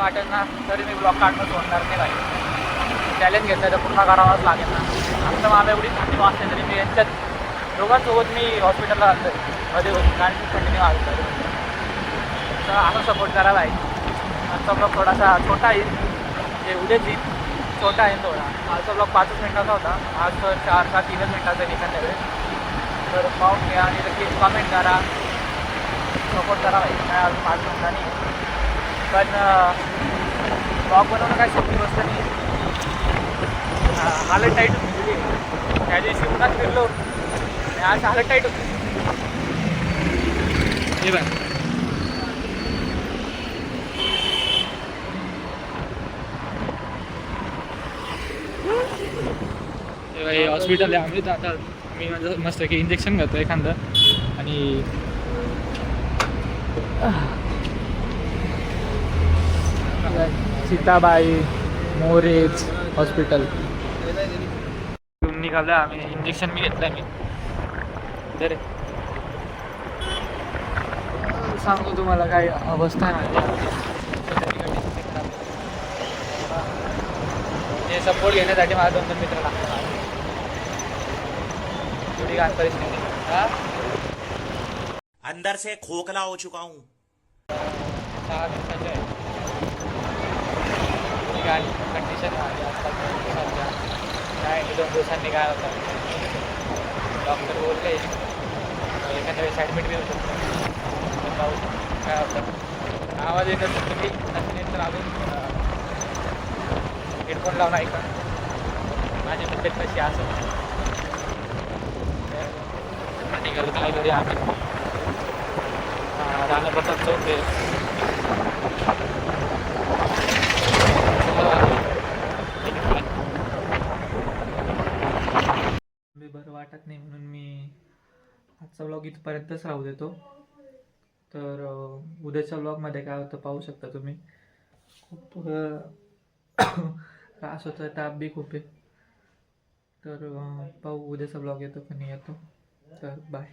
वाटेल ना तरी मी ब्लॉग काढणं सोडणार नाही भाई. चॅलेंज घेतलं तर पूर्ण करावाच लागेल ना. आमचं मला एवढी थंडी वाजते तरी मी यांच्यात दोघांसोबत मी हॉस्पिटलला आलो आहे मध्ये होती कारण की थंडीने वाजतो. तर असं सपोर्ट करा भाई. आजचा ब्लॉग थोडासा छोटा येईल म्हणजे उद्याच येईल. छोटा आहे थोडा. आजचा ब्लॉग 5 मिनिटाचा होता. आज तर 4 का 3 मिनिटाचा निघाल त्यावेळेस. तर पाहून घ्या आणि नक्की कमेंट करा, सपोर्ट करा भाई. काय अजून 5 मिनिटांनी पण ब्लॉग बनवणं काय सोपी गोष्ट नाही. हालत टाईट होती त्या दिवशी उन्हात फिरलो आणि आज हालत टाईट होती. हे बाय हे हॉस्पिटल आहे. आम्ही आता मी माझं मस्त की इंजेक्शन घेतो एखादं आणि सीताबाई मोरेज हॉस्पिटल निघालं आम्ही. इंजेक्शन मी घेतलं आहे मी. तर सांगतो तुम्हाला काय अवस्था आहे माझी. हे सपोर्ट घेण्यासाठी मला 2 मित्र लागतात. थोडी घाण परिस्थिती. अंदर से खोखला हो चुका हूँ. 6 दिवसाचे आहे. थोडी घाण कंडिशन आहे आजकाल. काय 2 दिवसांनी काय होतं डॉक्टर बोलले एखाद्या वेळेस ॲडमिट बी होऊ शकतो. पाहू काय होतं. आवाज येत असेल तुम्ही नसेल तर अजून हेडफोन लावून ऐका. माझी तब्येत कशी असं निघालं काय घरी आम्ही राणा प्रताप चौक आहे. मी बरं वाटत नाही म्हणून मी आजचा व्लॉग इथपर्यंतच राहू देतो. तर उद्याच्या व्लॉगमध्ये काय होतं पाहू शकता तुम्ही. खूप त्रास होतो, ताप बी खूप आहे. तर पाहू उद्याचा ब्लॉग येतो की नाही येतो. तर बाय.